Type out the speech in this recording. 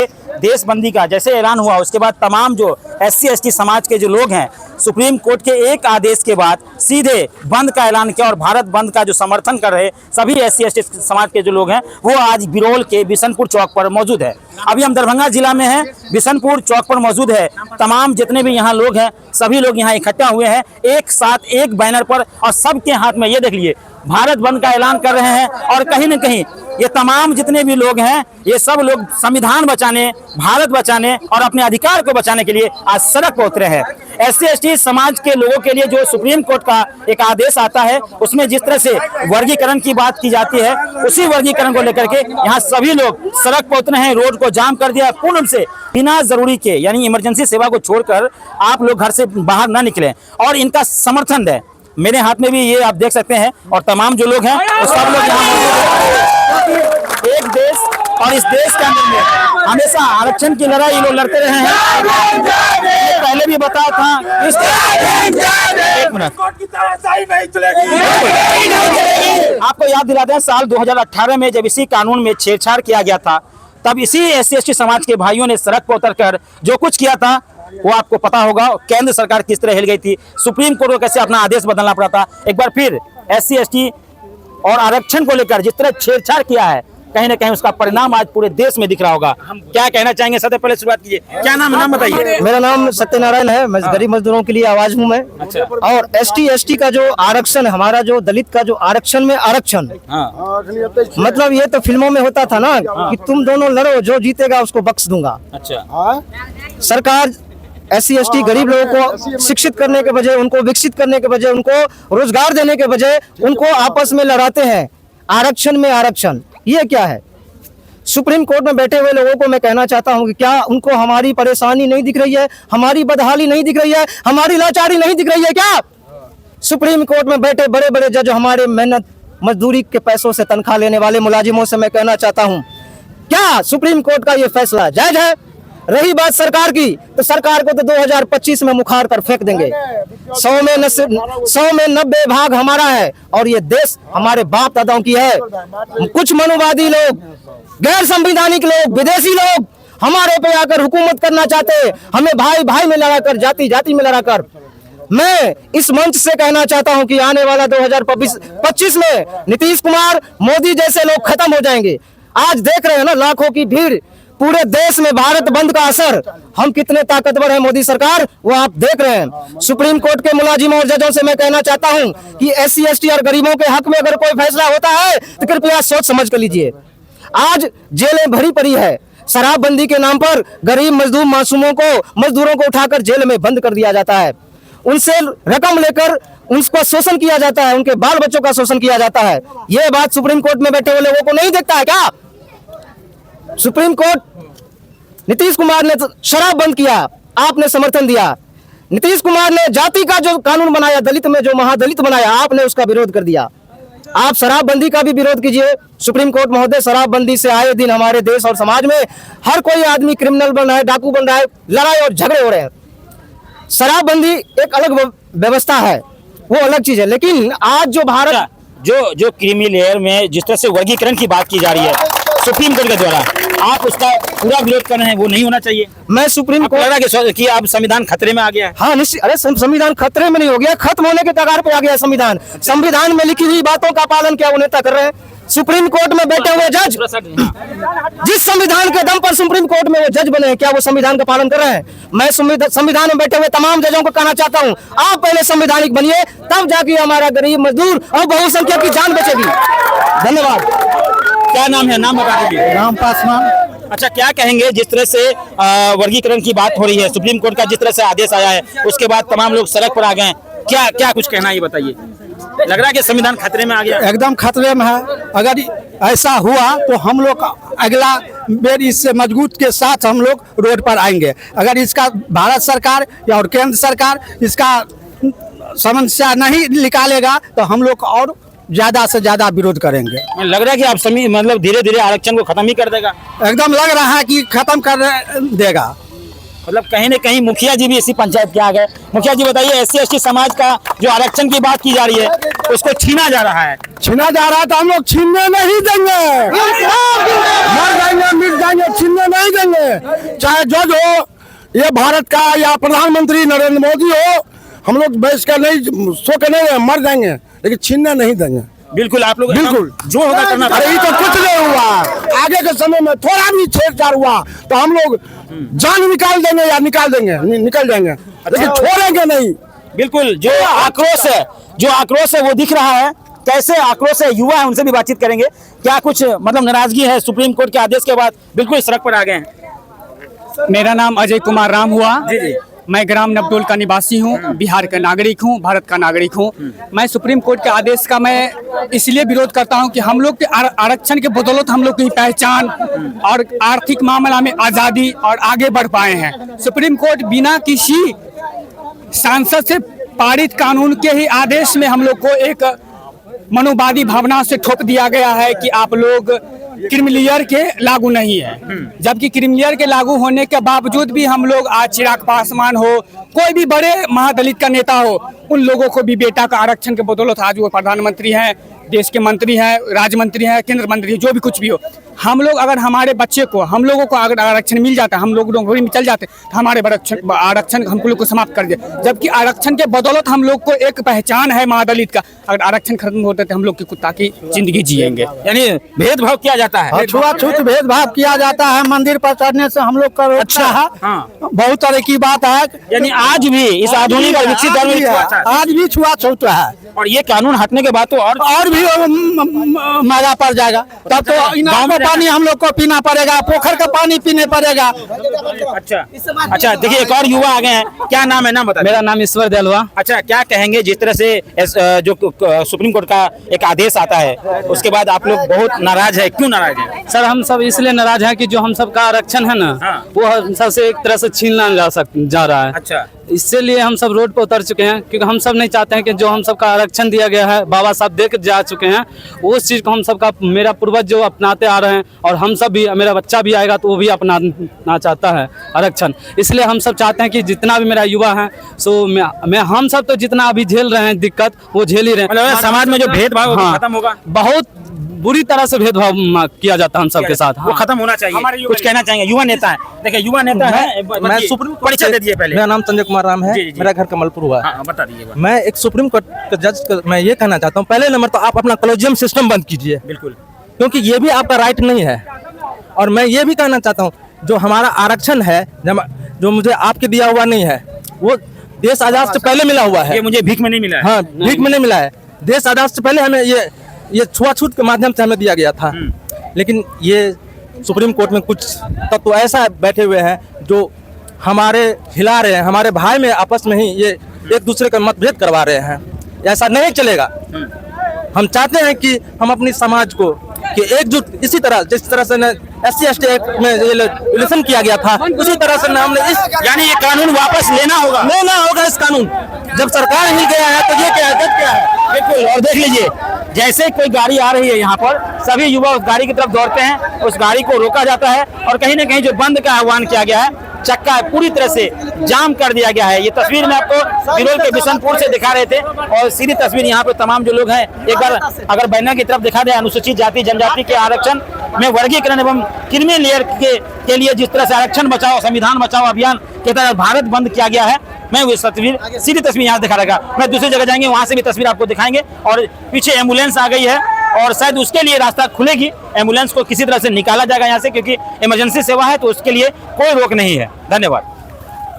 देशबंदी का जैसे ऐलान हुआ उसके बाद तमाम जो SC/ST समाज के जो लोग हैं सुप्रीम कोर्ट के एक आदेश के बाद सीधे बंद का ऐलान किया और भारत बंद का जो समर्थन कर रहे सभी SC/ST समाज के जो लोग हैं वो आज बिरोल के बिशनपुर चौक पर मौजूद है। अभी हम दरभंगा जिला में हैं, बिशनपुर चौक पर मौजूद है। तमाम जितने भी यहाँ लोग हैं सभी लोग यहाँ इकट्ठा हुए हैं एक साथ एक बैनर पर और सबके हाथ में ये देख लिए भारत बंद का ऐलान कर रहे हैं। और कहीं न कहीं ये तमाम जितने भी लोग हैं ये सब लोग संविधान बचाने, भारत बचाने और अपने अधिकार को बचाने के लिए आज सड़क पर उतरे हैं। SC/ST समाज के लोगों के लिए जो सुप्रीम कोर्ट का एक आदेश आता है उसमें जिस तरह से वर्गीकरण की बात की जाती है उसी वर्गीकरण को लेकर के यहाँ सभी लोग सड़क पर उतरे हैं, रोड को जाम कर दिया पूर्ण से। बिना जरूरी के यानी इमरजेंसी सेवा को छोड़कर आप लोग घर से बाहर ना निकलें और इनका समर्थन दें। मेरे हाथ में भी ये आप देख सकते हैं और तमाम जो लोग हैं वो सब लोग यहाँ एक देश और इस देश के अंदर में हमेशा आरक्षण की लड़ाई ये लोग लड़ते रहे हैं। पहले भी बताया था इस एक मिनट आपको याद दिलाते हैं साल 2018 में जब इसी कानून में छेड़छाड़ किया गया था तब इसी SC/ST समाज के भाइयों ने सड़क पर उतरकर जो कुछ किया था वो आपको पता होगा। केंद्र सरकार किस तरह हिल गई थी, सुप्रीम कोर्ट को कैसे अपना आदेश बदलना पड़ा था। एक बार फिर SC/ST और आरक्षण को लेकर जिस तरह छेड़छाड़ किया है कहीं ना कहीं उसका परिणाम आज पूरे देश में दिख रहा होगा। हम क्या कहना चाहेंगे, सबसे पहले शुरुआत कीजिए, क्या नाम बताइए। मेरा नाम सत्यनारायण है, मैं गरीब मजदूरों के लिए आवाज हूँ मैं। अच्छा। और ST/ST का जो आरक्षण, हमारा जो दलित का जो आरक्षण में आरक्षण, मतलब ये तो फिल्मों में होता था ना कि तुम दोनों लड़ो, जो जीतेगा उसको बख्श दूंगा। अच्छा। सरकार SC/ST गरीब लोगों को शिक्षित करने के बजाय, उनको विकसित करने के बजाय, उनको रोजगार देने के बजाय उनको आपस में लड़ाते हैं। आरक्षण में आरक्षण, ये क्या है? सुप्रीम कोर्ट में बैठे हुए लोगों को मैं कहना चाहता हूं कि क्या उनको हमारी परेशानी नहीं दिख रही है, हमारी बदहाली नहीं दिख रही है, हमारी लाचारी नहीं दिख रही है क्या? सुप्रीम कोर्ट में बैठे बड़े बड़े जज हमारे मेहनत मजदूरी के पैसों से तनख्वाह लेने वाले मुलाजिमों से मैं कहना चाहता हूं, क्या सुप्रीम कोर्ट का ये फैसला जायज है? रही बात सरकार की, तो सरकार को तो 2025 में मुखार कर फेंक देंगे। 100 में 90 भाग हमारा है और ये देश हमारे बाप दादाओं की है। कुछ मनुवादी लोग, गैर संवैधानिक लोग, विदेशी लोग हमारे पे आकर हुकूमत करना चाहते हैं, हमें भाई भाई में लड़ाकर, जाति जाति में लड़ाकर। मैं इस मंच से कहना चाहता हूं कि आने वाला 2025 में नीतीश कुमार, मोदी जैसे लोग खत्म हो जाएंगे। आज देख रहे हैं ना लाखों की भीड़, पूरे देश में भारत बंद का असर, हम कितने ताकतवर हैं मोदी सरकार वो आप देख रहे हैं। सुप्रीम कोर्ट के मुलाजिमों और जजों से मैं कहना चाहता हूं कि SC/ST और गरीबों के हक में अगर कोई फैसला होता है तो कृपया सोच समझ कर लीजिए। आज जेलें भरी पड़ी है, शराबबंदी के नाम पर गरीब मजदूर मजदूरों को उठाकर जेल में बंद कर दिया जाता है, उनसे रकम लेकर उनको शोषण किया जाता है, उनके बाल बच्चों का शोषण किया जाता है। ये बात सुप्रीम कोर्ट में बैठे हुए लोगों को नहीं दिखता है क्या? सुप्रीम कोर्ट, नीतीश कुमार ने शराब बंद किया, आपने समर्थन दिया। नीतीश कुमार ने जाति का जो कानून बनाया, दलित में जो महादलित बनाया, आपने उसका विरोध कर दिया। आप शराबबंदी का भी विरोध कीजिए। सुप्रीम कोर्ट महोदय, शराबबंदी से आए दिन हमारे देश और समाज में हर कोई आदमी क्रिमिनल बन रहा है, डाकू बन रहा है, लड़ाई और झगड़े हो रहे हैं। शराबबंदी एक अलग व्यवस्था है, वो अलग चीज है, लेकिन आज जो भारत जो क्रीमी लेयर में जिस तरह से वर्गीकरण की बात की जा रही है सुप्रीम कोर्ट के द्वारा, आप उसका पूरा विरोध कर रहे हैं, वो नहीं होना चाहिए। मैं सुप्रीम कोर्ट कि अब संविधान खतरे में आ गया है। हाँ निश्चित, अरे संविधान खतरे में नहीं हो गया, खत्म होने के कगार पे आ गया संविधान। संविधान में लिखी हुई बातों का पालन क्या वो नेता कर रहे हैं? सुप्रीम कोर्ट में बैठे हुए जज, जिस संविधान के दम पर सुप्रीम कोर्ट में वो जज बने हैं, क्या वो संविधान का पालन कर रहे हैं? मैं संविधान में बैठे हुए तमाम जजों को कहना चाहता हूँ, आप पहले संवैधानिक बनिए, तब जाके हमारा गरीब मजदूर और बहुसंख्यक की जान बचेगी। धन्यवाद। क्या नाम है, नाम बता दीजिए। राम पासवान। अच्छा, क्या कहेंगे जिस तरह से वर्गीकरण की बात हो रही है, सुप्रीम कोर्ट का जिस तरह से आदेश आया है उसके बाद तमाम लोग सड़क पर आ गए, क्या क्या कुछ कहना है ये बताइए। लग रहा है कि संविधान खतरे में आ गया। एकदम खतरे में है। अगर ऐसा हुआ तो हम लोग अगला बेर इससे मजबूत के साथ हम लोग रोड पर आएंगे। अगर इसका भारत सरकार या और केंद्र सरकार इसका समस्या नहीं निकालेगा तो हम लोग और ज्यादा से ज्यादा विरोध करेंगे। लग रहा है कि आप मतलब धीरे धीरे आरक्षण को खत्म ही कर देगा। एकदम लग रहा है कि खत्म कर देगा। मतलब कहीं न कहीं मुखिया जी भी इसी पंचायत के आ गए। मुखिया जी बताइए, SC/ST समाज का जो आरक्षण की बात की जा रही है उसको छीना जा रहा है। छीना जा रहा है तो हम लोग छीनने नहीं देंगे, मर जाएंगे मिट जाएंगे, छीनने नहीं देंगे। चाहे जज हो, ये भारत का या प्रधानमंत्री नरेंद्र मोदी हो, हम लोग बैठ कर नहीं सो के नहीं मर जाएंगे, लेकिन छीनने नहीं देंगे। बिल्कुल आप लोग बिल्कुल जो होगा करना। अरे ये तो कुछ नहीं हुआ, आगे के समय में थोड़ा भी छेड़छाड़ हुआ तो हम लोग जान निकाल देंगे या निकाल देंगे, निकल जाएंगे, लेकिन छोड़ेंगे नहीं। बिल्कुल जो आक्रोश है वो दिख रहा है। कैसे आक्रोश है, युवा है, उनसे भी बातचीत करेंगे। क्या कुछ मतलब नाराजगी है सुप्रीम कोर्ट के आदेश के बाद बिल्कुल सड़क पर आ गए हैं? मेरा नाम अजय कुमार राम हुआ। जी जी। मैं ग्राम नवटोल का निवासी हूँ, बिहार का नागरिक हूँ, भारत का नागरिक हूँ। मैं सुप्रीम कोर्ट के आदेश का मैं इसलिए विरोध करता हूँ कि हम लोग के आरक्षण के बदौलत हम लोग की पहचान और आर्थिक मामला में आज़ादी और आगे बढ़ पाए हैं। सुप्रीम कोर्ट बिना किसी सांसद से पारित कानून के ही आदेश में हम लोग को एक मनोवादी भावना से ठोक दिया गया है कि आप लोग क्रीमिलियर के लागू नहीं है, जबकि क्रीमिलियर के लागू होने के बावजूद भी हम लोग आज चिराग पासवान हो, कोई भी बड़े महादलित का नेता हो, उन लोगों को भी बेटा का आरक्षण के बदौलत आज वो प्रधानमंत्री हैं, देश के मंत्री हैं, राज्य मंत्री हैं, केंद्र मंत्री, जो भी कुछ भी हो। हम लोग अगर हमारे बच्चे को, हम लोगों को अगर आरक्षण मिल जाता है, हम लोग नौकरी में चल जाते तो हमारे आरक्षण हम लोग को समाप्त कर दिया, जबकि आरक्षण के बदौलत हम लोग को एक पहचान है महादलित का। अगर आरक्षण खत्म होते तो हम लोग की कुत्ता की जिंदगी जिएंगे। यानी भेदभाव किया जाता है, छुआछूत भेदभाव किया जाता है। मंदिर पर चढ़ने से हम लोग का अच्छा है, बहुत तरह की बात है। यानी आज भी इस आधुनिक और विकसित दौर में आज भी छुआछूत है, और ये कानून हटने के बाद तो और भी महंगा पड़ जाएगा। तब तो गाँव में पानी हम लोग को पीना पड़ेगा, पोखर का पानी पीने पड़ेगा। अच्छा देखिए, एक और युवा आ गए हैं। क्या नाम है, नाम बताइए। मेरा नाम ईश्वर दलवा। अच्छा, क्या कहेंगे जिस तरह से जो सुप्रीम कोर्ट का एक आदेश आता है उसके बाद आप लोग बहुत नाराज है, क्यों नाराज है? सर हम सब इसलिए नाराज हैं कि जो हम सब का आरक्षण है ना, वो हम सब से एक तरह से छीनना जा रहा है। अच्छा, इसलिए हम सब रोड पर उतर चुके हैं, क्योंकि हम सब नहीं चाहते हैं कि जो हम सब का आरक्षण दिया गया है, बाबा साहब दे के जा चुके हैं, उस चीज़ को हम सब का मेरा पूर्वज जो अपनाते आ रहे हैं, और हम सब भी, मेरा बच्चा भी आएगा तो वो भी अपनाना चाहता है आरक्षण। इसलिए हम सब चाहते हैं कि जितना भी मेरा युवा है, सो मैं हम सब तो जितना अभी झेल रहे हैं दिक्कत, वो झेल ही रहे हैं। मतलब समाज में जो भेदभाव खत्म होगा, बहुत बुरी तरह से भेदभाव किया जाता है हम सबके साथ, वो खत्म होना चाहिए। कुछ कहना चाहेंगे? युवा नेता है, देखिए युवा नेता है। मैं सुप्रीम कोर्ट परिचय दे दिए पहले। मेरा नाम संजय कुमार राम है, मेरा घर कमलपुर हुआ। बता दीजिए। मैं एक सुप्रीम कोर्ट का जज, मैं ये कहना चाहता हूँ, पहले नंबर तो आप अपना कॉलेजियम सिस्टम बंद कीजिए, बिल्कुल, क्योंकि ये भी आपका राइट नहीं है। और मैं ये भी कहना चाहता हूँ, जो हमारा आरक्षण है, जो मुझे आपके दिया हुआ नहीं है, वो देश आजाद से पहले मिला हुआ है। ये मुझे भीख में नहीं मिला है। हाँ, भीख में नहीं मिला है, देश आजाद से पहले हमें ये छुआछूत के माध्यम से हमें दिया गया था। लेकिन ये सुप्रीम कोर्ट में कुछ तत्व ऐसा बैठे हुए हैं जो हमारे हिला रहे हैं, हमारे भाई में आपस में ही ये एक दूसरे का मतभेद करवा रहे हैं। ऐसा नहीं चलेगा। हम चाहते हैं कि हम अपनी समाज को कि एकजुट, इसी तरह जिस तरह से SC/ST एक्ट में रिलेशन किया गया था, उसी तरह से हमने यानी ये कानून वापस लेना होगा इस कानून। जब सरकार ही गया है तो ये क्या है, जब क्या है। बिल्कुल, और देख लीजिए, जैसे कोई गाड़ी आ रही है यहाँ पर, सभी युवा उस गाड़ी की तरफ दौड़ते हैं, उस गाड़ी को रोका जाता है और कहीं ना कहीं जो बंद का आह्वान किया गया है, चक्का पूरी तरह से जाम कर दिया गया है। ये तस्वीर में आपको बिरोल के बिशनपुर से दिखा रहे थे, और सीधी तस्वीर यहाँ पे तमाम जो लोग हैं, एक बार अगर बैनर की तरफ दिखा दे, अनुसूचित जाति जनजाति के आरक्षण में वर्गीकरण एवं क्रीमी लेयर के लिए जिस तरह से आरक्षण बचाओ संविधान बचाओ अभियान के तहत भारत बंद किया गया है, मैं वो तस्वीर, सीधी तस्वीर यहाँ दिखा रहेगा। मैं दूसरी जगह जाएंगे, वहाँ से भी तस्वीर आपको दिखाएंगे। और पीछे एम्बुलेंस आ गई है और शायद उसके लिए रास्ता खुलेगी, एम्बुलेंस को किसी तरह से निकाला जाएगा यहाँ से, क्योंकि इमरजेंसी सेवा है तो उसके लिए कोई रोक नहीं है। धन्यवाद।